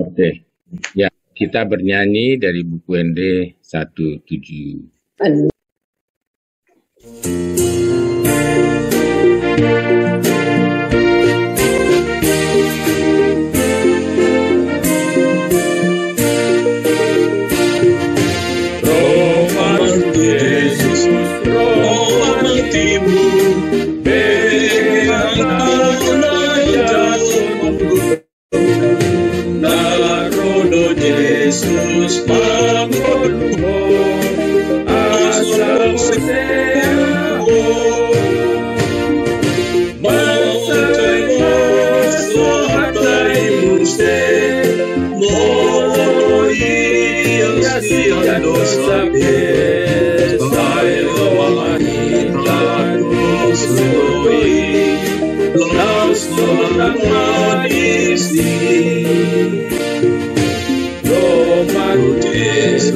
Oke. Ya, kita bernyanyi dari buku ND 17. Jesus, panguluho, asal seteho, mautay mo, sohatay muste, mo iyang sabi, tayo mahintado suloy, laos mo ng maisi. Jesus,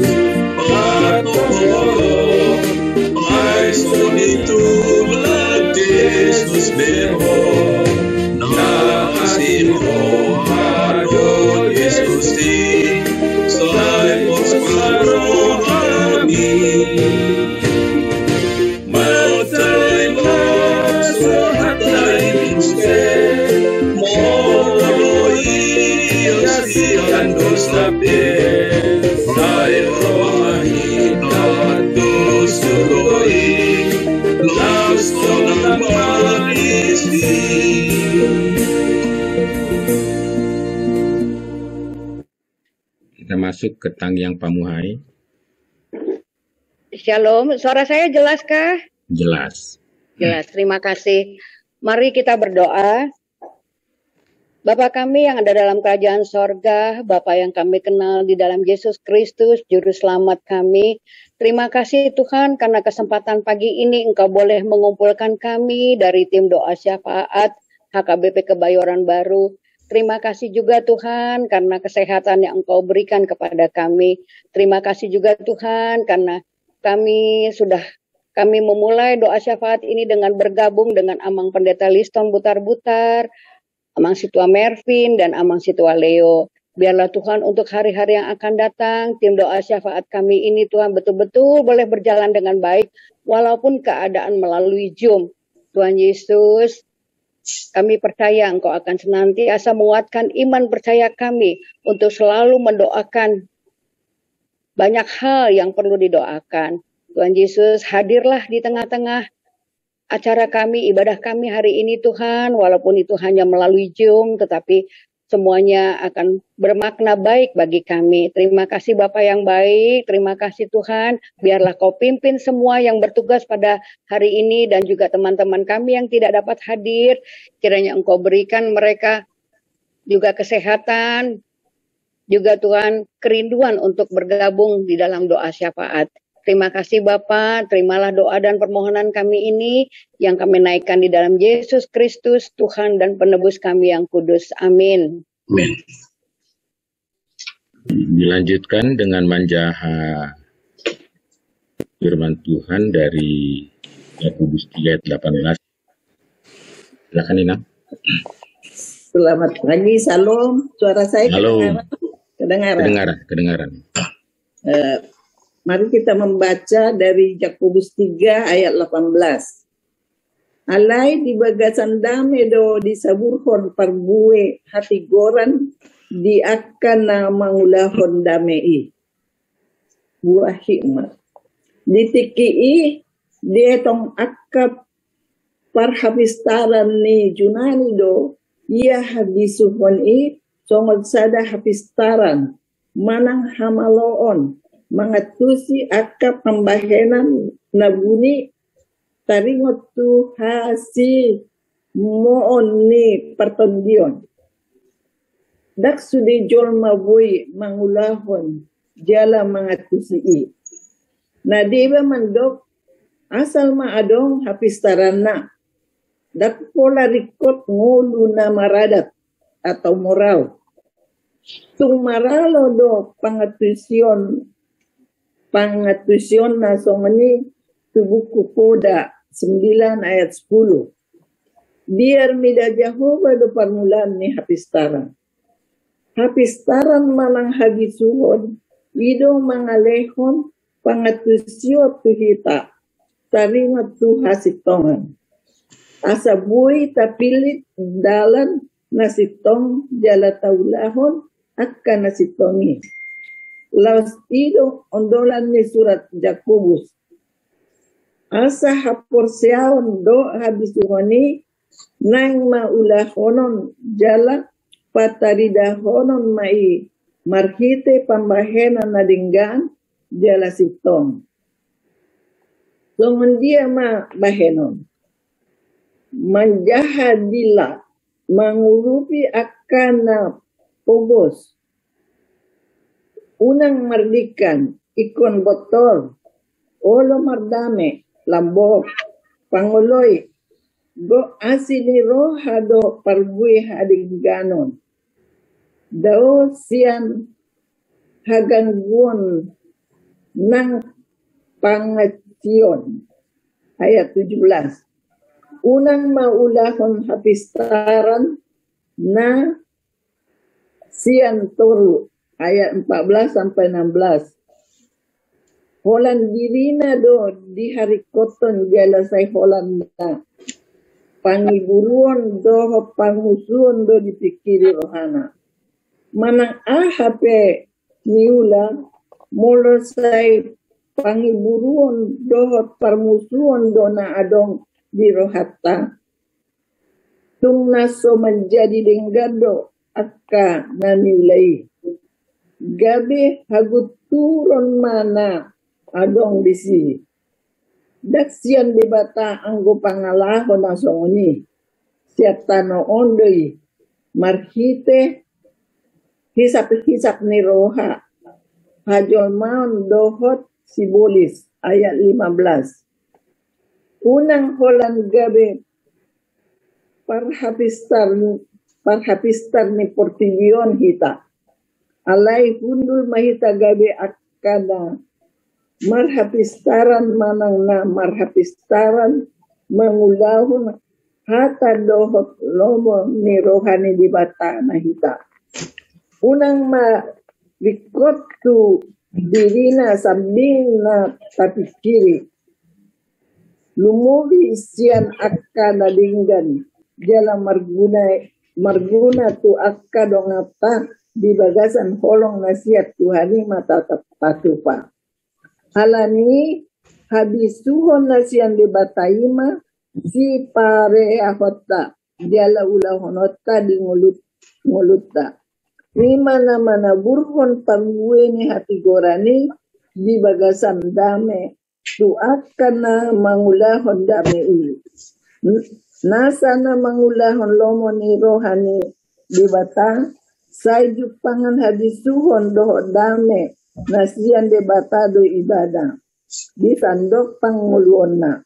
ay solitude Jesus mejor, nakasimuhado Jesus di, salvos paromani. Mautay mo, sohatay minste, molo iyang sabi, tayo mahintado suloy, laos ko ng maisi. Kita masuk ke Tanggyang Pamuhai. Shalom, suara saya jelaskah? Jelas. Jelas, terima kasih. Mari kita berdoa. Bapa kami yang ada dalam kerajaan sorga, Bapa yang kami kenal di dalam Yesus Kristus, Juru Selamat kami. Terima kasih Tuhan karena kesempatan pagi ini Engkau boleh mengumpulkan kami dari tim doa syafaat HKBP Kebayoran Baru. Terima kasih juga Tuhan karena kesehatan yang Engkau berikan kepada kami. Terima kasih juga Tuhan karena kami memulai doa syafaat ini dengan bergabung dengan Amang Pendeta Liston Butar-Butar, Amang Situa Mervin, dan Amang Situa Leo. Biarlah Tuhan untuk hari-hari yang akan datang, tim doa syafaat kami ini Tuhan betul-betul boleh berjalan dengan baik, walaupun keadaan melalui Zoom. Tuhan Yesus, kami percaya Engkau akan senantiasa menguatkan iman percaya kami untuk selalu mendoakan banyak hal yang perlu didoakan. Tuhan Yesus, hadirlah di tengah-tengah acara kami, ibadah kami hari ini Tuhan, walaupun itu hanya melalui Zoom, tetapi semuanya akan bermakna baik bagi kami. Terima kasih Bapa yang baik, terima kasih Tuhan, biarlah Kau pimpin semua yang bertugas pada hari ini dan juga teman-teman kami yang tidak dapat hadir, kiranya Engkau berikan mereka juga kesehatan, juga Tuhan kerinduan untuk bergabung di dalam doa syafaat. Terima kasih Bapa, terimalah doa dan permohonan kami ini yang kami naikkan di dalam Yesus Kristus, Tuhan dan penebus kami yang kudus. Amin. Amin. Dilanjutkan dengan manjaha firman Tuhan dari Yakobus 3 ayat 18. Silakan Ina. Selamat pagi, salam. Suara saya Halo. Kedengaran. Mari kita membaca dari Yakobus 3 ayat 18. Alai di bagasan dame do disaburhon parbue hati goran di akan mangulahon damei. Buah hikmah. Ditikii dietong akap parhapistaran ni junani do ia habisuhon songod sada hapistaran manang hamaloon mangatusi akap pembahenan nabuni taringot tu hasi moon ni pertondion dak sudi jol mabui mangulahon jala mangatusi nadiba mandok asal maadong hapistarana dak pola rikot ngulu na maradat atau moral tung maralo do pangatusion na songani tubuku Koda 9 ayat 10. Biar mida Jehovah do permulaan ni hapistaran. hapistaran manang hagisuhon, wido mangalehon, pangatusyo tuhita, taringat tu hasitongan. Asa buhay tapilit dalan nasitong jala taulahon akka nasitongi. Laos ido ondolan ni surat Jakobus. Asa haporseaon do habisuhoni nang maulahonon jala pataridahonon mai marhite pambahenan nadinggan jala sitong. Songon dia ma bahenon. Manjahadila mengurupi akan pogos. Unang mardikan ikon botol, olo mardame, lambo, panguloy, go asiniro hado parbuy hading ganon. Dao siyan hagangguan ng pangatyon. Ayat 17. Unang maulahon hapistaran na siyan toro. Ayat 14 sampai 16. Holan dirina do di hari koton jala say holan na. Pangiburuan do pangusuan do dipikiri rohana. Manang ahape niula mula say pangiburuan do parmusuan do na adong di rohata. Tung naso menjadi denggado akka nanilai. Gabi haguturon mana adong bisi. Daksian di bata anggo pangalahon na songoni. Siata no ondoy marhite hisap-hisap ni roha. Hajol maon dohot sibolis ayat 15. Unang holan gabi parhapistar ni portilyon hita. Alay hundul mahita gabi akada marhapistaran manang na marhapistaran mangulahon hata dohot lomo ni rohani di bata na hita. Unang malikot tu dirina sabing na tapikiri. Lumuwi siyan akka na linggan jala marguna tu akka dongata di bagasan holong nasihat Tuhani mata patupa. Halani habisuhon nasiyan di bataima si pare ahota jala ulahonota di ngulutta. Rima na manaburhon pangwe ni hati gorani di bagasan dame tu akka na mangulahon dame uli. Nasa na mangulahon lomo ni rohani di bata sayjuk pangan hadisuhon doho dame nasiyan de batado ibadah di sandok panguluon na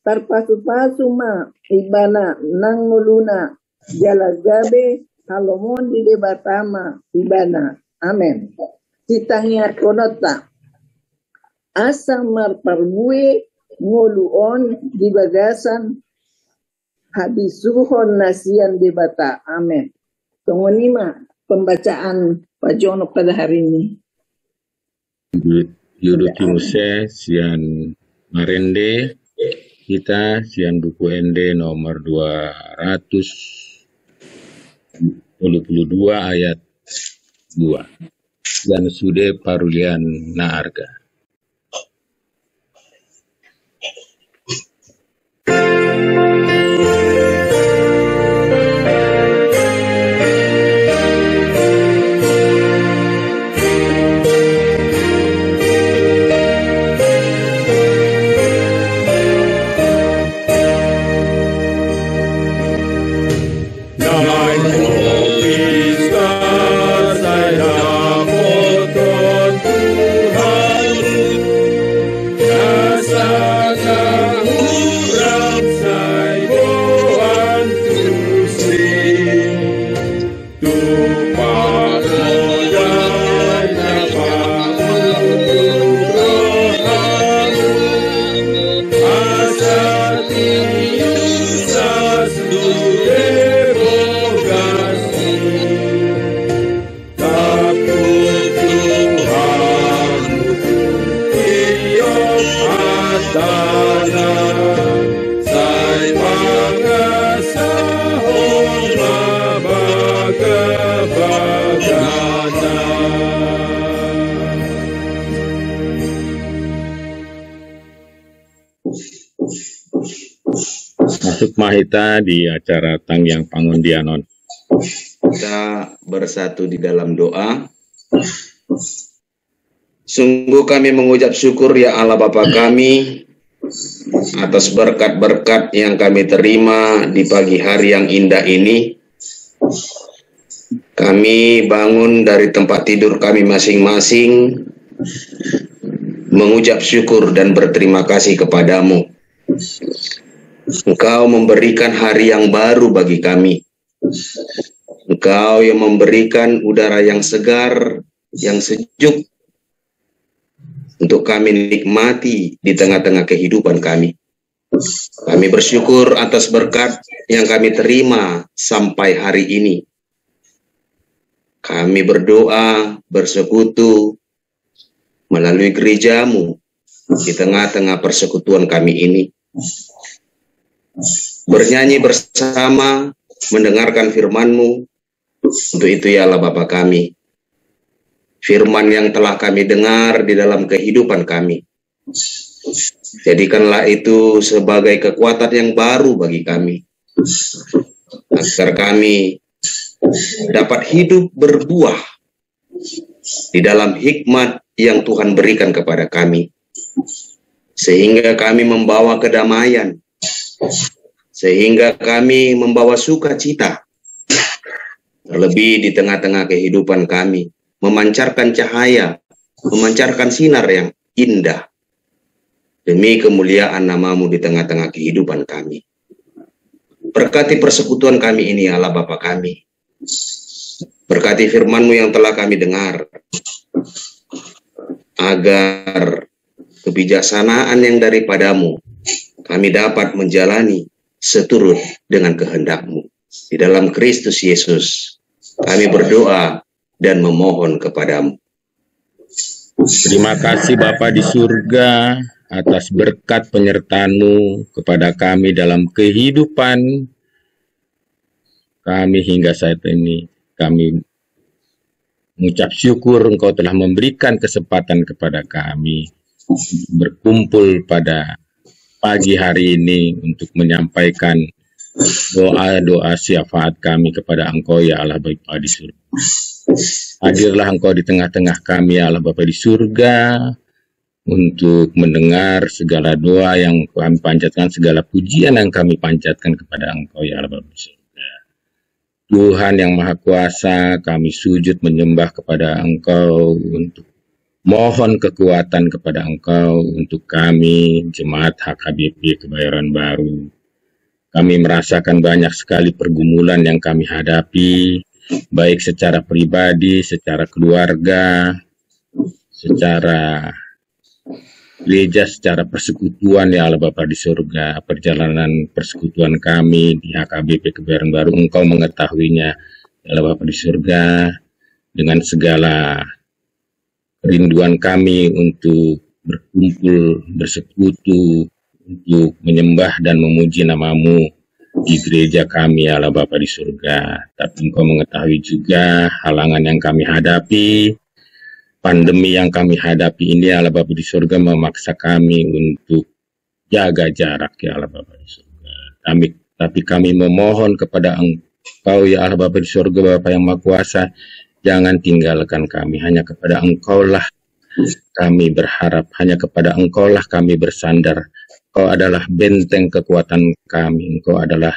tarpasu-pasu ma ibana nang nguluna jala gabe halomon di debatama ibana. Amen. Titangya konota asa marparbuye nguluon di bagasan habisuhon nasiyan de bata. Amen. Tungunima pembacaan Pak Jono pada hari ini. Yudu Timuse sian Marende kita sian buku ND nomor 222 ayat 2 dan sude parulian naarga. Saya foto Tuhan Masuk Mahita di acara Tanggyang Pangundianon. Kita bersatu di dalam doa. Sungguh kami mengucap syukur ya Allah Bapa kami atas berkat-berkat yang kami terima di pagi hari yang indah ini. Kami bangun dari tempat tidur kami masing-masing, mengucap syukur dan berterima kasih kepadamu. Engkau memberikan hari yang baru bagi kami. Engkau yang memberikan udara yang segar, yang sejuk, untuk kami nikmati di tengah-tengah kehidupan kami. Kami bersyukur atas berkat yang kami terima sampai hari ini. Kami berdoa, bersekutu melalui gerejamu di tengah-tengah persekutuan kami ini. Bernyanyi bersama, mendengarkan firman-Mu. Untuk itu ya Allah Bapa kami, firman yang telah kami dengar di dalam kehidupan kami, jadikanlah itu sebagai kekuatan yang baru bagi kami, agar kami dapat hidup berbuah di dalam hikmat yang Tuhan berikan kepada kami, sehingga kami membawa kedamaian, sehingga kami membawa sukacita, terlebih di tengah-tengah kehidupan kami, memancarkan cahaya, memancarkan sinar yang indah, demi kemuliaan nama-Mu di tengah-tengah kehidupan kami. Berkati persekutuan kami ini Allah Bapa kami. Berkati firman-Mu yang telah kami dengar, agar kebijaksanaan yang daripada-Mu kami dapat menjalani seturut dengan kehendak-Mu. Di dalam Kristus Yesus kami berdoa dan memohon kepadamu. Terima kasih Bapa di surga atas berkat penyertaan-Mu kepada kami dalam kehidupan kami hingga saat ini. Kami mengucap syukur Engkau telah memberikan kesempatan kepada kami berkumpul pada pagi hari ini untuk menyampaikan doa-doa syafaat kami kepada Engkau ya Allah Bapa di surga. Hadirlah Engkau di tengah-tengah kami ya Allah Bapa di surga, untuk mendengar segala doa yang kami panjatkan, segala pujian yang kami panjatkan kepada Engkau ya Allah Bapa di surga. Tuhan yang Maha Kuasa, kami sujud menyembah kepada Engkau untuk mohon kekuatan kepada Engkau untuk kami jemaat HKBP Kebayoran Baru. Kami merasakan banyak sekali pergumulan yang kami hadapi, baik secara pribadi, secara keluarga, secara gereja, secara persekutuan ya Allah Bapa di surga. Perjalanan persekutuan kami di HKBP Kebayoran Baru, Engkau mengetahuinya ya Allah Bapa di surga, dengan segala kerinduan kami untuk berkumpul, bersekutu, untuk menyembah dan memuji nama-Mu di gereja kami ya Allah Bapa di surga. Tapi Engkau mengetahui juga halangan yang kami hadapi, pandemi yang kami hadapi ini ya Allah Bapa di surga memaksa kami untuk jaga jarak ya Allah Bapa di surga. Tapi kami memohon kepada Engkau ya Allah Bapa di surga, Bapa yang Maha Kuasa, jangan tinggalkan kami. Hanya kepada Engkau lah kami berharap, hanya kepada Engkau lah kami bersandar. Engkau adalah benteng kekuatan kami. Engkau adalah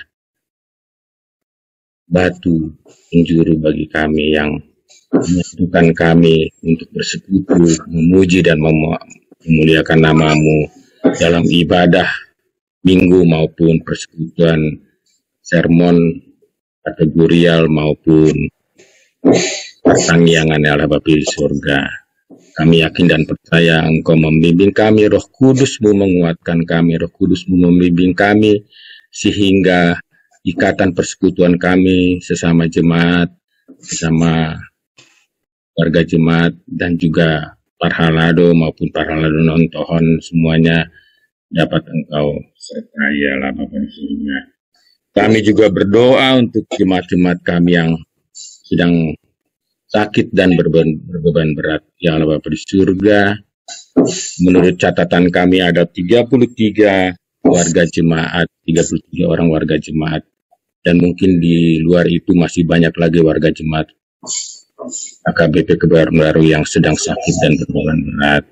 batu penjuru bagi kami yang menyatukan kami untuk bersekutu, memuji dan memuliakan nama-Mu dalam ibadah minggu maupun persekutuan sermon kategorial maupun pertanggiangan ya Allah Bapa di surga. Kami yakin dan percaya Engkau membimbing kami, Roh Kudus-Mu menguatkan kami, Roh Kudus-Mu membimbing kami, sehingga ikatan persekutuan kami sesama jemaat, sesama warga jemaat, dan juga parhalado maupun parhalado non-tohon, semuanya dapat Engkau sertai ya Allah Bapa di surga. Kami juga berdoa untuk jemaat-jemaat kami yang sedang sakit dan berbeban berat. Ya Allah Bapa di surga, menurut catatan kami ada 33 warga jemaat, 33 orang warga jemaat, dan mungkin di luar itu masih banyak lagi warga jemaat AKBP Kebayoran Baru yang sedang sakit dan berbeban berat.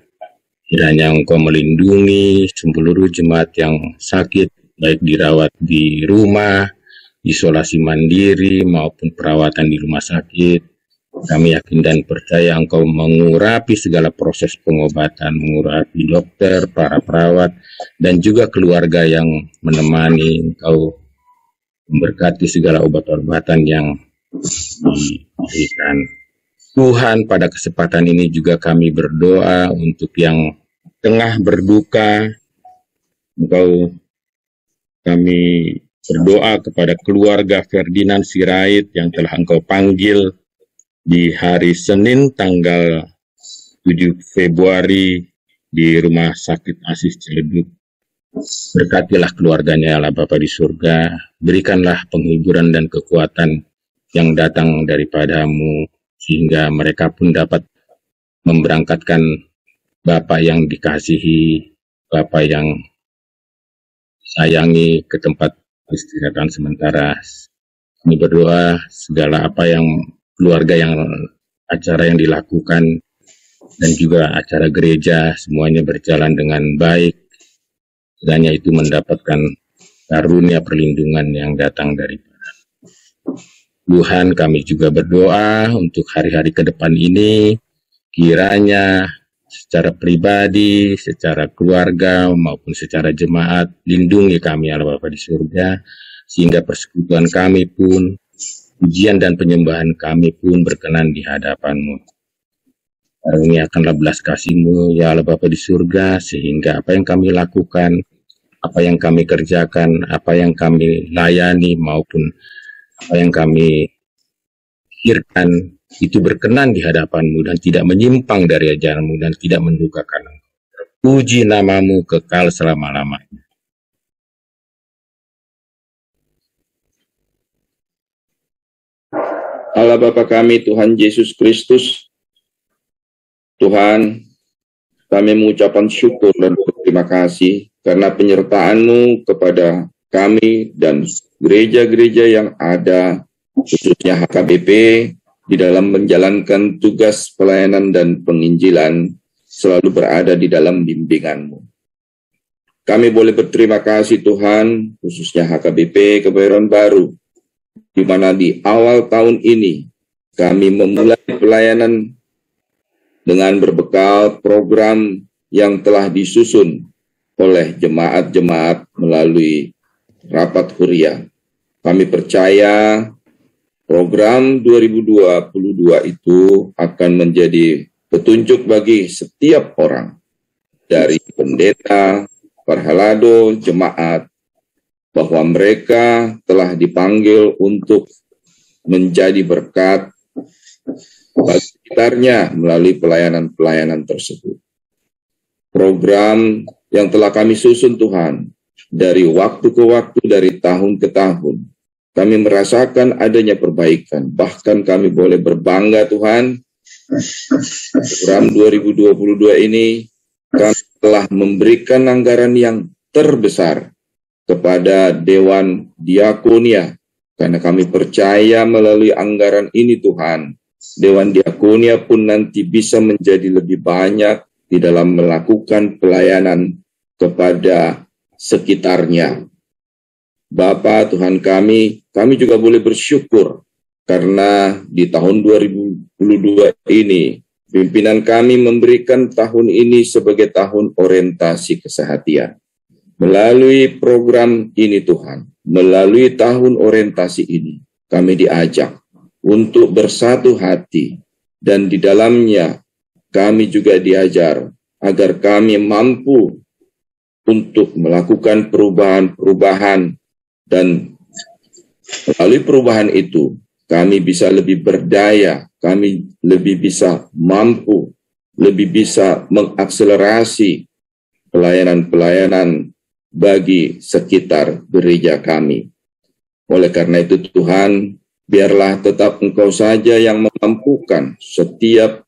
Kiranya Engkau melindungi seluruh jemaat yang sakit, baik dirawat di rumah, isolasi mandiri, maupun perawatan di rumah sakit. Kami yakin dan percaya Engkau mengurapi segala proses pengobatan, mengurapi dokter, para perawat, dan juga keluarga yang menemani. Engkau memberkati segala obat-obatan yang diberikan. Tuhan, pada kesempatan ini juga kami berdoa untuk yang tengah berduka. Kami berdoa kepada keluarga Ferdinand Sirait yang telah Engkau panggil di hari Senin tanggal 7 Februari di Rumah Sakit Asis Ciledug. Berkatilah keluarganya, Allah Bapa di surga. Berikanlah penghiburan dan kekuatan yang datang daripada-Mu, sehingga mereka pun dapat memberangkatkan Bapa yang dikasihi, Bapa yang sayangi ke tempat peristirahatan sementara. Kami berdoa segala apa yang keluarga yang acara yang dilakukan dan juga acara gereja semuanya berjalan dengan baik. Kiranya itu mendapatkan karunia perlindungan yang datang daripada Tuhan. Kami juga berdoa untuk hari-hari ke depan ini, kiranya secara pribadi, secara keluarga, maupun secara jemaat, lindungi kami Allah Bapa di surga, sehingga persekutuan kami pun, pujian dan penyembahan kami pun berkenan di hadapan-Mu. Karuniakanlah belas kasih-Mu, ya Allah Bapa di surga, sehingga apa yang kami lakukan, apa yang kami kerjakan, apa yang kami layani, maupun apa yang kami pikirkan, itu berkenan di hadapan-Mu dan tidak menyimpang dari ajaran-Mu dan tidak mendukakan. Puji nama-Mu kekal selama-lamanya. Allah Bapa kami, Tuhan Yesus Kristus, Tuhan, kami mengucapkan syukur dan berterima kasih karena penyertaan-Mu kepada kami dan gereja-gereja yang ada, khususnya HKBP, di dalam menjalankan tugas pelayanan dan penginjilan, selalu berada di dalam bimbingan-Mu. Kami boleh berterima kasih Tuhan, khususnya HKBP Kebayoran Baru, di mana di awal tahun ini kami memulai pelayanan dengan berbekal program yang telah disusun oleh jemaat-jemaat melalui rapat Huria. Kami percaya program 2022 itu akan menjadi petunjuk bagi setiap orang, dari pendeta, perhalado, jemaat, bahwa mereka telah dipanggil untuk menjadi berkat bagi sekitarnya melalui pelayanan-pelayanan tersebut. Program yang telah kami susun Tuhan, dari waktu ke waktu, dari tahun ke tahun, kami merasakan adanya perbaikan. Bahkan kami boleh berbangga Tuhan, program 2022 ini kami telah memberikan anggaran yang terbesar kepada Dewan Diakonia, karena kami percaya melalui anggaran ini Tuhan, Dewan Diakonia pun nanti bisa menjadi lebih banyak di dalam melakukan pelayanan kepada sekitarnya. Bapa Tuhan kami juga boleh bersyukur karena di tahun 2022 ini pimpinan kami memberikan tahun ini sebagai tahun orientasi kesehatian. Melalui program ini Tuhan, melalui tahun orientasi ini, kami diajak untuk bersatu hati dan di dalamnya kami juga diajar agar kami mampu untuk melakukan perubahan-perubahan. Dan melalui perubahan itu, kami bisa lebih berdaya, kami lebih bisa mampu, lebih bisa mengakselerasi pelayanan-pelayanan bagi sekitar gereja kami. Oleh karena itu Tuhan, Biarlah tetap Engkau saja yang memampukan setiap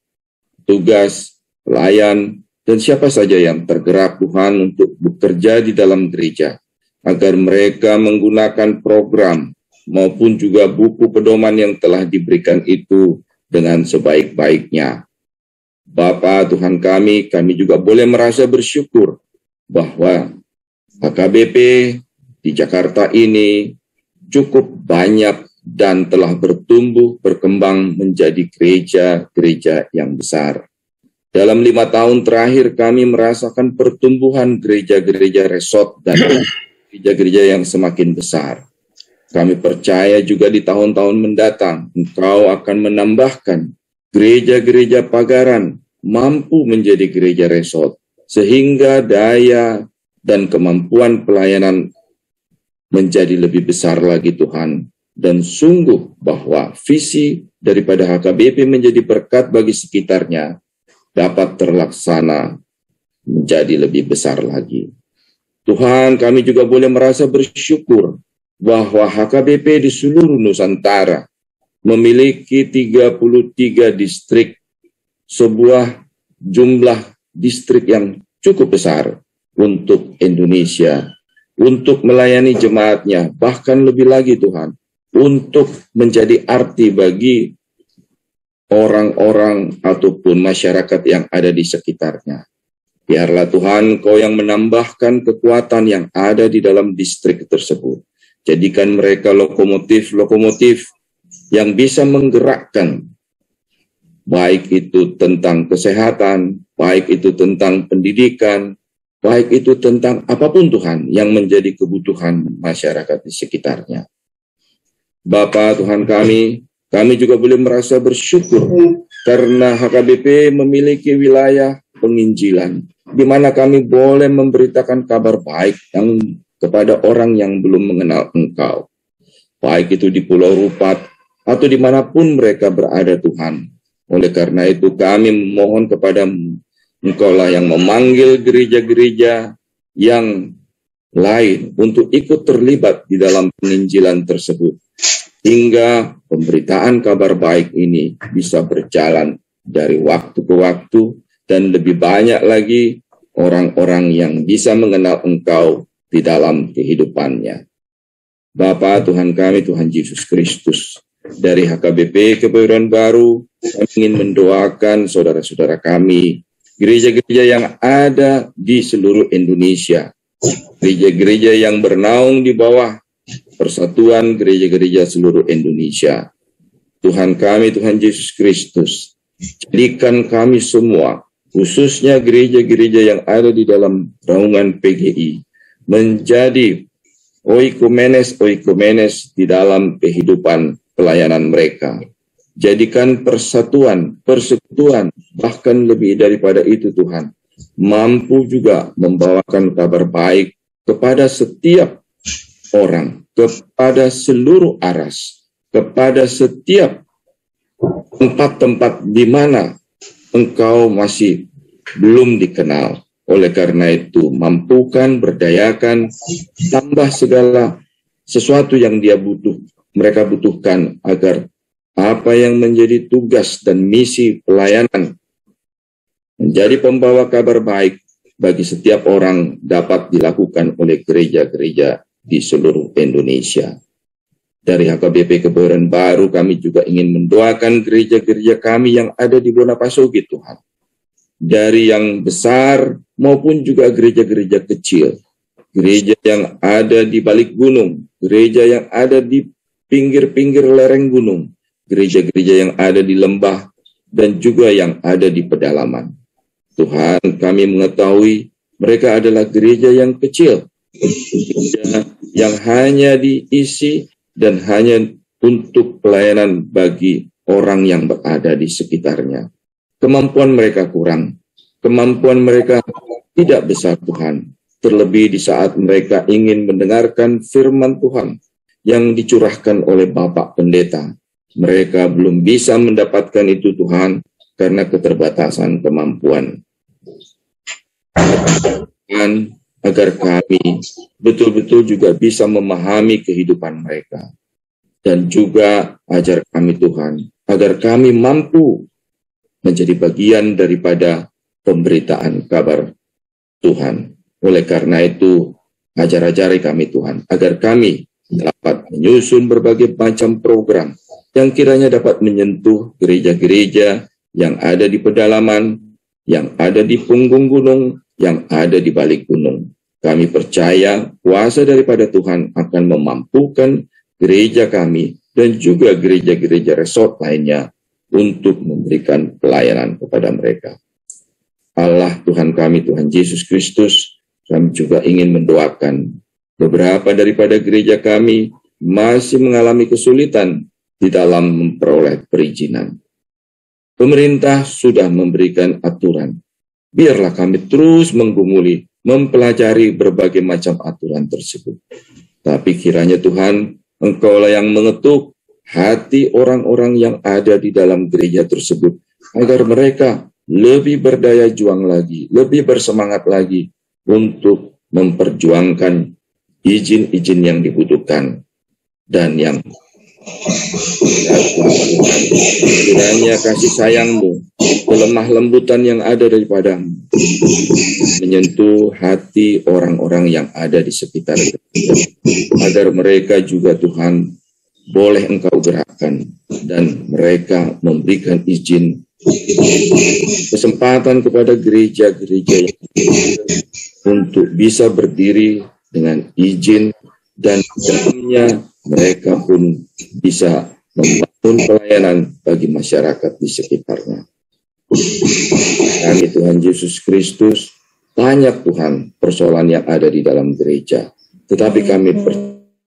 tugas, pelayan, dan siapa saja yang tergerak Tuhan untuk bekerja di dalam gereja, agar mereka menggunakan program maupun juga buku pedoman yang telah diberikan itu dengan sebaik-baiknya. Bapa Tuhan kami juga boleh merasa bersyukur bahwa HKBP di Jakarta ini cukup banyak dan telah bertumbuh, berkembang menjadi gereja-gereja yang besar. Dalam 5 tahun terakhir kami merasakan pertumbuhan gereja-gereja resort dan gereja-gereja yang semakin besar. Kami percaya juga di tahun-tahun mendatang Engkau akan menambahkan gereja-gereja pagaran mampu menjadi gereja resort, sehingga daya dan kemampuan pelayanan menjadi lebih besar lagi Tuhan. Dan sungguh bahwa visi daripada HKBP menjadi berkat bagi sekitarnya dapat terlaksana menjadi lebih besar lagi. Tuhan, kami juga boleh merasa bersyukur bahwa HKBP di seluruh Nusantara memiliki 33 distrik, sebuah jumlah distrik yang cukup besar untuk Indonesia, untuk melayani jemaatnya, bahkan lebih lagi Tuhan, untuk menjadi arti bagi orang-orang ataupun masyarakat yang ada di sekitarnya. Biarlah Tuhan Engkau yang menambahkan kekuatan yang ada di dalam distrik tersebut. Jadikan mereka lokomotif-lokomotif yang bisa menggerakkan, baik itu tentang kesehatan, baik itu tentang pendidikan, baik itu tentang apapun Tuhan yang menjadi kebutuhan masyarakat di sekitarnya. Bapa Tuhan kami juga boleh merasa bersyukur karena HKBP memiliki wilayah penginjilan, di mana kami boleh memberitakan kabar baik yang kepada orang yang belum mengenal Engkau, baik itu di Pulau Rupat atau dimanapun mereka berada Tuhan. Oleh karena itu kami memohon kepada Engkau-lah yang memanggil gereja-gereja yang lain untuk ikut terlibat di dalam penginjilan tersebut, hingga pemberitaan kabar baik ini bisa berjalan dari waktu ke waktu, dan lebih banyak lagi orang-orang yang bisa mengenal Engkau di dalam kehidupannya. Bapa Tuhan kami, Tuhan Yesus Kristus, dari HKBP Kebayoran Baru, kami ingin mendoakan saudara-saudara kami, gereja-gereja yang ada di seluruh Indonesia, gereja-gereja yang bernaung di bawah Persatuan Gereja-Gereja seluruh Indonesia. Tuhan kami, Tuhan Yesus Kristus, jadikan kami semua, khususnya gereja-gereja yang ada di dalam naungan PGI, menjadi oikomenes di dalam kehidupan pelayanan mereka. Jadikan persatuan, persekutuan, bahkan lebih daripada itu Tuhan, mampu juga membawakan kabar baik kepada setiap orang, kepada seluruh aras, kepada setiap tempat-tempat di mana Engkau masih belum dikenal. Oleh karena itu, mampukan, berdayakan, tambah segala sesuatu yang mereka butuhkan, agar apa yang menjadi tugas dan misi pelayanan menjadi pembawa kabar baik bagi setiap orang dapat dilakukan oleh gereja-gereja di seluruh Indonesia. Dari HKBP Kebayoran Baru, kami juga ingin mendoakan gereja-gereja kami yang ada di Wonopasogi, Tuhan. Dari yang besar maupun juga gereja-gereja kecil, gereja yang ada di balik gunung, gereja yang ada di pinggir-pinggir lereng gunung, gereja-gereja yang ada di lembah, dan juga yang ada di pedalaman. Tuhan, kami mengetahui mereka adalah gereja yang kecil, yang hanya diisi dan hanya untuk pelayanan bagi orang yang berada di sekitarnya. Kemampuan mereka kurang, kemampuan mereka tidak besar Tuhan, terlebih di saat mereka ingin mendengarkan firman Tuhan yang dicurahkan oleh Bapak Pendeta. Mereka belum bisa mendapatkan itu Tuhan, karena keterbatasan kemampuan. Dan agar kami betul-betul juga bisa memahami kehidupan mereka. dan juga ajar kami Tuhan, agar kami mampu menjadi bagian daripada pemberitaan kabar Tuhan. Oleh karena itu, ajar-ajari kami Tuhan, agar kami dapat menyusun berbagai macam program yang kiranya dapat menyentuh gereja-gereja yang ada di pedalaman, yang ada di punggung gunung, yang ada di balik gunung. Kami percaya kuasa daripada Tuhan akan memampukan gereja kami dan juga gereja-gereja resort lainnya untuk memberikan pelayanan kepada mereka. Allah Tuhan kami, Tuhan Yesus Kristus, kami juga ingin mendoakan beberapa daripada gereja kami masih mengalami kesulitan di dalam memperoleh perizinan. Pemerintah sudah memberikan aturan. Biarlah kami terus menggumuli, mempelajari berbagai macam aturan tersebut. Tapi kiranya Tuhan, Engkaulah yang mengetuk hati orang-orang yang ada di dalam gereja tersebut, agar mereka lebih berdaya juang lagi, lebih bersemangat lagi untuk memperjuangkan izin-izin yang dibutuhkan dan yang kiranya kasih sayang-Mu, kelemah lembutan yang ada daripada-Mu menyentuh hati orang-orang yang ada di sekitar kita, agar mereka juga Tuhan boleh Engkau gerakkan dan mereka memberikan izin kesempatan kepada gereja-gereja yang untuk bisa berdiri dengan izin, dan dalamnya mereka pun bisa membangun pelayanan bagi masyarakat di sekitarnya. Kami Tuhan Yesus Kristus, banyak Tuhan persoalan yang ada di dalam gereja, tetapi kami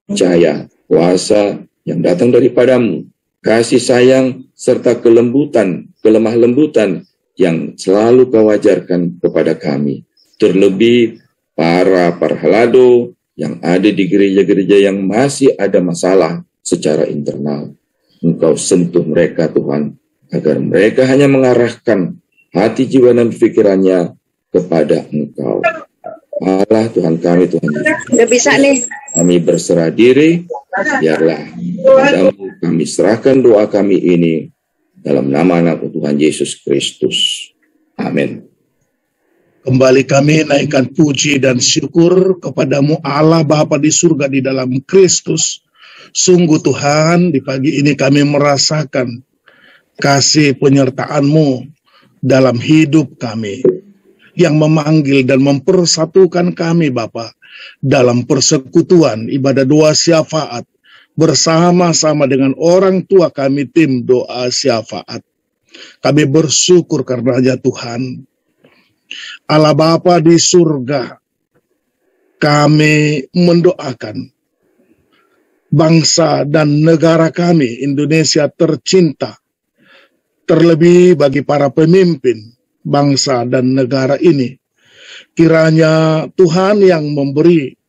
percaya kuasa yang datang daripada-Mu, kasih sayang serta kelembutan, kelemah lembutan yang selalu Kau ajarkan kepada kami. Terlebih para halado yang ada di gereja-gereja yang masih ada masalah secara internal. Engkau sentuh mereka Tuhan, agar mereka hanya mengarahkan hati, jiwa, dan pikirannya kepada Engkau. Allah Tuhan kami, Tuhan Yesus. Udah bisa nih. Kami berserah diri, biarlah padamu kami serahkan doa kami ini dalam nama anak Tuhan Yesus Kristus. Amin. Kembali kami naikkan puji dan syukur kepadamu Allah Bapa di surga di dalam Kristus. Sungguh Tuhan, di pagi ini kami merasakan kasih penyertaan-Mu dalam hidup kami, yang memanggil dan mempersatukan kami Bapa dalam persekutuan ibadah doa syafaat bersama-sama dengan orang tua kami, tim doa syafaat. Kami bersyukur karenanya Tuhan. Allah Bapa di surga, kami mendoakan bangsa dan negara kami, Indonesia tercinta, terlebih bagi para pemimpin bangsa dan negara ini. Kiranya Tuhan yang memberi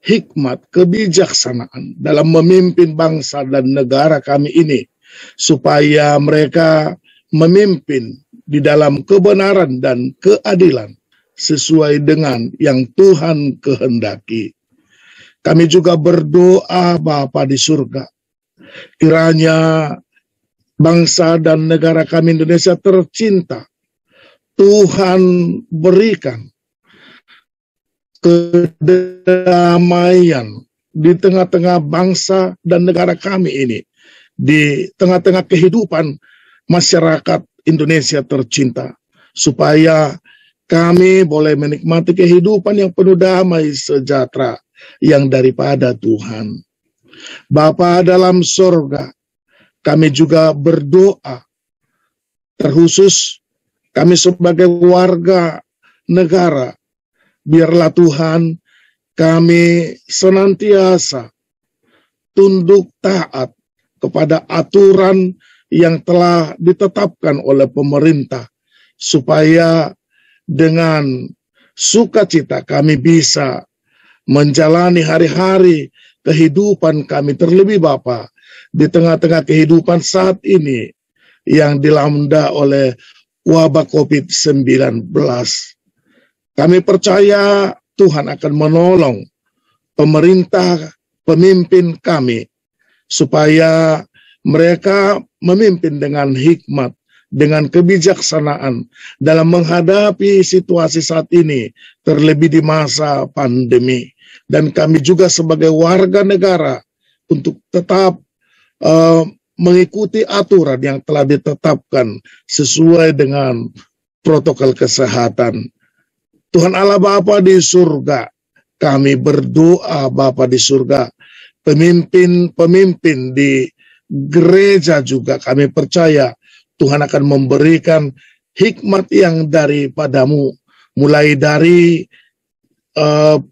hikmat, kebijaksanaan dalam memimpin bangsa dan negara kami ini, supaya mereka memimpin di dalam kebenaran dan keadilan sesuai dengan yang Tuhan kehendaki. Kami juga berdoa Bapa di surga, kiranya bangsa dan negara kami Indonesia tercinta, Tuhan berikan kedamaian di tengah-tengah bangsa dan negara kami ini, di tengah-tengah kehidupan masyarakat Indonesia tercinta, supaya kami boleh menikmati kehidupan yang penuh damai sejahtera yang daripada Tuhan. Bapa dalam sorga, kami juga berdoa, terkhusus kami sebagai warga negara, biarlah Tuhan kami senantiasa tunduk taat kepada aturan yang telah ditetapkan oleh pemerintah, supaya dengan sukacita kami bisa menjalani hari-hari kehidupan kami, terlebih Bapa di tengah-tengah kehidupan saat ini yang dilanda oleh wabah COVID-19. Kami percaya Tuhan akan menolong pemerintah, pemimpin kami, supaya mereka memimpin dengan hikmat, dengan kebijaksanaan dalam menghadapi situasi saat ini, terlebih di masa pandemi. Dan kami juga sebagai warga negara untuk tetap mengikuti aturan yang telah ditetapkan sesuai dengan protokol kesehatan. Tuhan Allah Bapa di surga, kami berdoa Bapa di surga, pemimpin-pemimpin di gereja juga kami percaya Tuhan akan memberikan hikmat yang daripadamu, mulai dari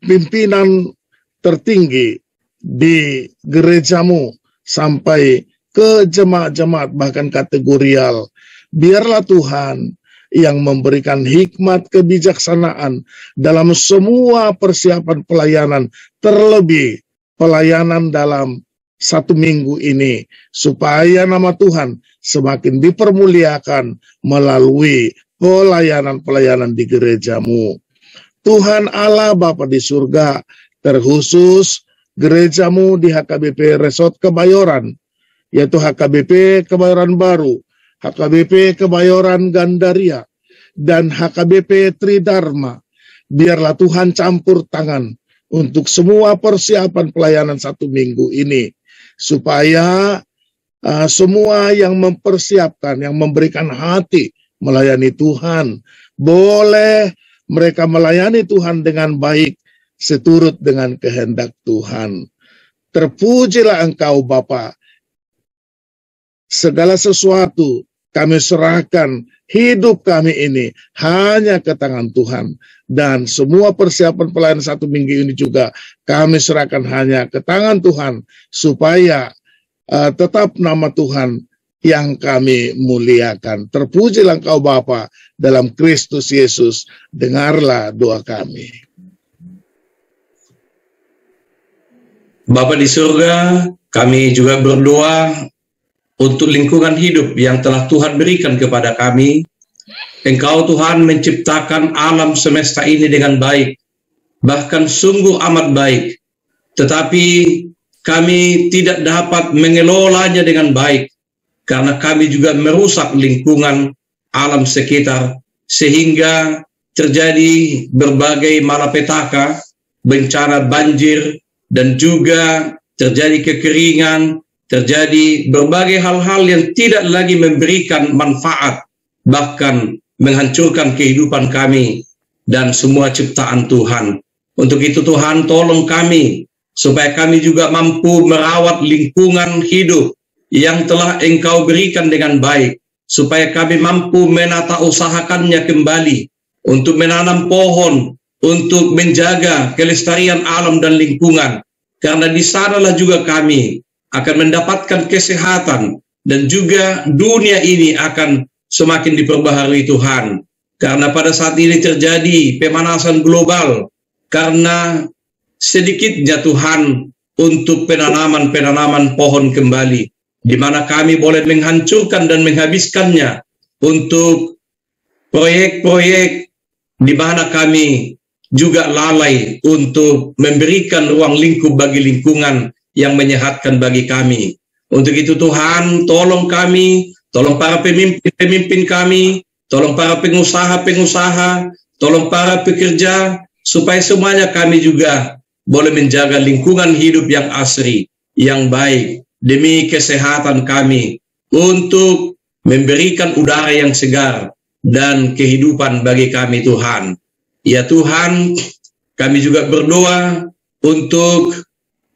pimpinan tertinggi di gerejamu sampai ke jemaat-jemaat bahkan kategorial. Biarlah Tuhan yang memberikan hikmat kebijaksanaan dalam semua persiapan pelayanan, terlebih pelayanan dalam 1 minggu ini, supaya nama Tuhan semakin dipermuliakan melalui pelayanan-pelayanan di gerejamu. Tuhan Allah Bapa di surga, terkhusus gerejamu di HKBP Resort Kebayoran, yaitu HKBP Kebayoran Baru, HKBP Kebayoran Gandaria, dan HKBP Tridharma. Biarlah Tuhan campur tangan untuk semua persiapan pelayanan 1 minggu ini, supaya semua yang mempersiapkan, yang memberikan hati melayani Tuhan, boleh mereka melayani Tuhan dengan baik, seturut dengan kehendak Tuhan. Terpujilah Engkau Bapa. Segala sesuatu kami serahkan, hidup kami ini hanya ke tangan Tuhan. Dan semua persiapan pelayanan 1 minggu ini juga kami serahkan hanya ke tangan Tuhan, supaya tetap nama Tuhan yang kami muliakan. Terpujilah Engkau Bapa dalam Kristus Yesus. Dengarlah doa kami. Bapa di surga, kami juga berdoa untuk lingkungan hidup yang telah Tuhan berikan kepada kami. Engkau Tuhan menciptakan alam semesta ini dengan baik, bahkan sungguh amat baik. Tetapi kami tidak dapat mengelolanya dengan baik, karena kami juga merusak lingkungan alam sekitar, sehingga terjadi berbagai malapetaka, bencana banjir, dan juga terjadi kekeringan, terjadi berbagai hal-hal yang tidak lagi memberikan manfaat, bahkan menghancurkan kehidupan kami dan semua ciptaan Tuhan. Untuk itu Tuhan, tolong kami, supaya kami juga mampu merawat lingkungan hidup yang telah Engkau berikan dengan baik, supaya kami mampu menata usahakannya kembali, untuk menanam pohon, untuk menjaga kelestarian alam dan lingkungan, karena di sanalah juga kami akan mendapatkan kesehatan, dan juga dunia ini akan semakin diperbaharui Tuhan. Karena pada saat ini terjadi pemanasan global, karena sedikitnya Tuhan untuk penanaman pohon kembali, di mana kami boleh menghancurkan dan menghabiskannya untuk proyek-proyek di mana kami juga lalai untuk memberikan ruang lingkup bagi lingkungan yang menyehatkan bagi kami. Untuk itu Tuhan, tolong kami, tolong para pemimpin kami, tolong para pengusaha-pengusaha, tolong para pekerja, supaya semuanya kami juga boleh menjaga lingkungan hidup yang asri, yang baik, demi kesehatan kami, untuk memberikan udara yang segar dan kehidupan bagi kami Tuhan. Ya Tuhan, kami juga berdoa untuk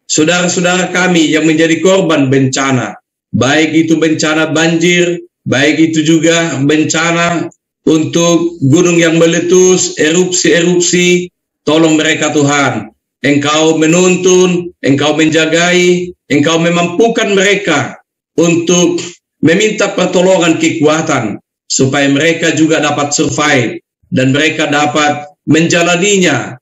saudara-saudara kami yang menjadi korban bencana, baik itu bencana banjir, baik itu juga bencana untuk gunung yang meletus, erupsi-erupsi. Tolong mereka Tuhan, Engkau menuntun, Engkau menjagai, Engkau memampukan mereka untuk meminta pertolongan kekuatan, supaya mereka juga dapat survive, dan mereka dapat menjalaninya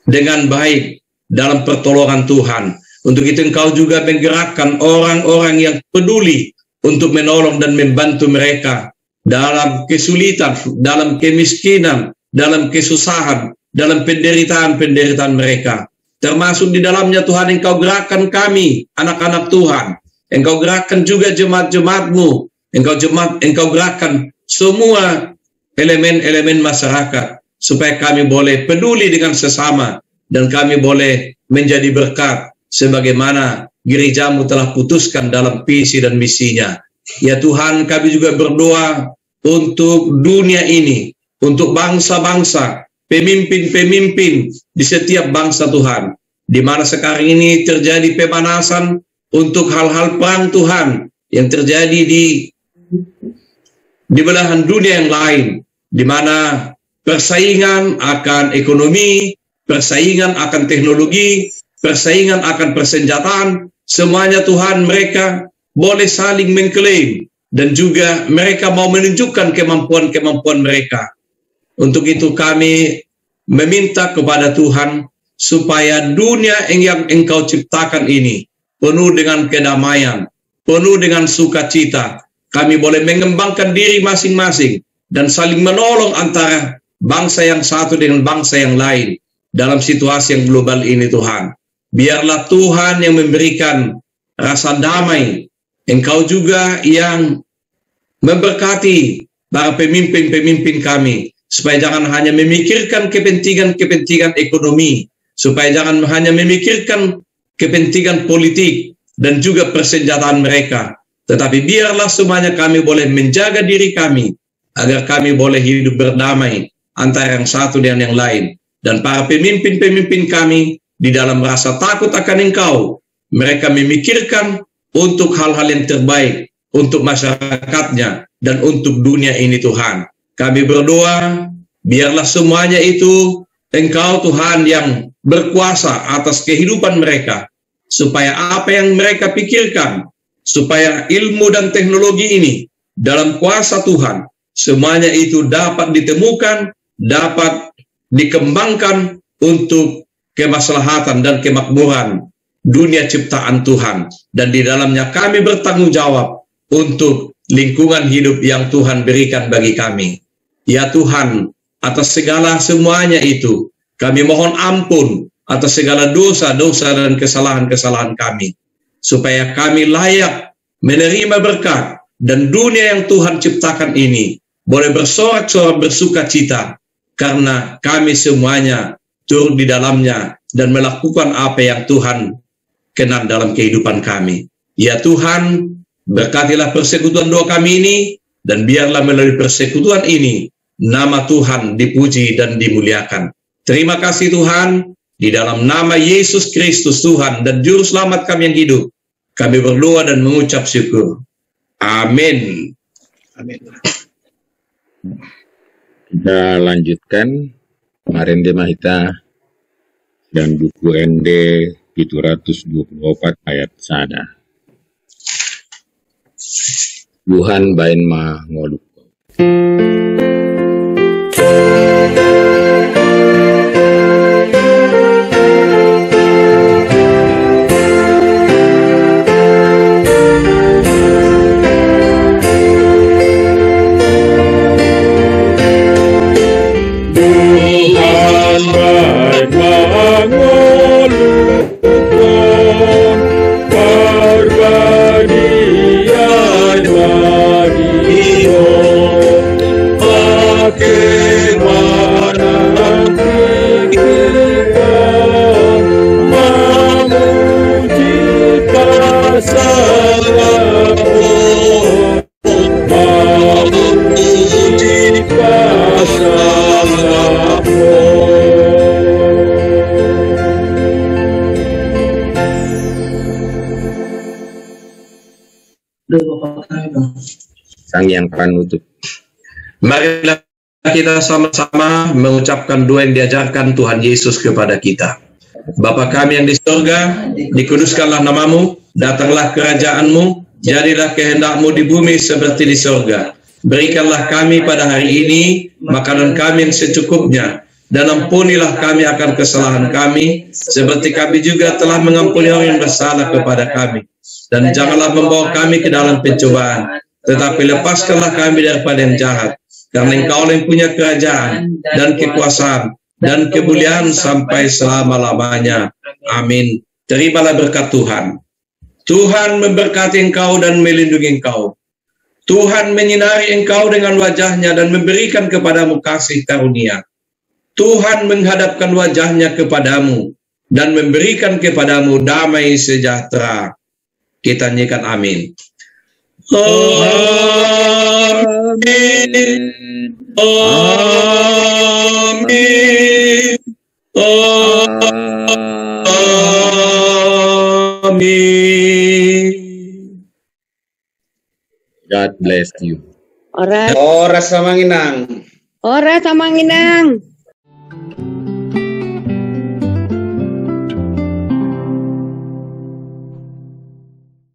dengan baik dalam pertolongan Tuhan. Untuk itu Engkau juga menggerakkan orang-orang yang peduli untuk menolong dan membantu mereka dalam kesulitan, dalam kemiskinan, dalam kesusahan, dalam penderitaan-penderitaan mereka. termasuk di dalamnya Tuhan Engkau gerakkan kami, anak-anak Tuhan. Engkau gerakkan juga jemaat-jemaat-Mu. Engkau gerakkan semua elemen-elemen masyarakat, supaya kami boleh peduli dengan sesama, dan kami boleh menjadi berkat, sebagaimana gereja-Mu telah putuskan dalam visi dan misinya. Ya Tuhan, kami juga berdoa untuk dunia ini, untuk bangsa-bangsa, pemimpin-pemimpin di setiap bangsa Tuhan, di mana sekarang ini terjadi pemanasan untuk hal-hal perang Tuhan yang terjadi di belahan dunia yang lain, di mana persaingan akan ekonomi, persaingan akan teknologi, persaingan akan persenjataan, semuanya Tuhan mereka boleh saling mengklaim, dan juga mereka mau menunjukkan kemampuan-kemampuan mereka. Untuk itu kami meminta kepada Tuhan supaya dunia yang Engkau ciptakan ini penuh dengan kedamaian, penuh dengan sukacita. Kami boleh mengembangkan diri masing-masing dan saling menolong antara bangsa yang satu dengan bangsa yang lain dalam situasi yang global ini Tuhan. Biarlah Tuhan yang memberikan rasa damai. Engkau juga yang memberkati para pemimpin-pemimpin kami, supaya jangan hanya memikirkan kepentingan-kepentingan ekonomi, supaya jangan hanya memikirkan kepentingan politik dan juga persenjataan mereka, tetapi biarlah semuanya kami boleh menjaga diri kami, agar kami boleh hidup berdamai antara yang satu dengan yang lain. Dan para pemimpin-pemimpin kami di dalam rasa takut akan Engkau, mereka memikirkan untuk hal-hal yang terbaik untuk masyarakatnya dan untuk dunia ini Tuhan. Kami berdoa, biarlah semuanya itu Engkau Tuhan yang berkuasa atas kehidupan mereka, supaya apa yang mereka pikirkan, supaya ilmu dan teknologi ini dalam kuasa Tuhan, semuanya itu dapat ditemukan, dapat dikembangkan untuk kemaslahatan dan kemakmuran dunia ciptaan Tuhan. Dan di dalamnya kami bertanggung jawab untuk lingkungan hidup yang Tuhan berikan bagi kami. Ya Tuhan, atas segala semuanya itu, kami mohon ampun atas segala dosa-dosa dan kesalahan-kesalahan kami, supaya kami layak menerima berkat, dan dunia yang Tuhan ciptakan ini boleh bersorak-sorak bersuka cita, karena kami semuanya turut di dalamnya dan melakukan apa yang Tuhan kenal dalam kehidupan kami. Ya Tuhan, berkatilah persekutuan doa kami ini, dan biarlah melalui persekutuan ini nama Tuhan dipuji dan dimuliakan. Terima kasih Tuhan, di dalam nama Yesus Kristus Tuhan dan Juru Selamat kami yang hidup, kami berdoa dan mengucap syukur. Amin. Amin. Kita lanjutkan Marende Mahita dan buku ND 724 ayat sada. Tuhan bain ma ngoluk. Sang yang penutup. Marilah kita sama-sama mengucapkan doa yang diajarkan Tuhan Yesus kepada kita. Bapa kami yang di surga, dikuduskanlah namamu, datanglah kerajaan-Mu, jadilah kehendak-Mu di bumi seperti di surga. Berikanlah kami pada hari ini makanan kami yang secukupnya, dan ampunilah kami akan kesalahan kami, seperti kami juga telah mengampuni orang yang bersalah kepada kami. Dan janganlah membawa kami ke dalam pencobaan, tetapi lepaskanlah kami daripada yang jahat, karena Engkau yang punya kerajaan dan kekuasaan dan kemuliaan sampai selama-lamanya. Amin. Terimalah berkat Tuhan. Tuhan memberkati engkau dan melindungi engkau. Tuhan menyinari engkau dengan wajahnya dan memberikan kepadamu kasih karunia. Tuhan menghadapkan wajahnya kepadamu dan memberikan kepadamu damai sejahtera. Kita nyanyikan amin. Amin. Amin. Amin. God bless you. Ora Ora Samanginang. ora Samanginang.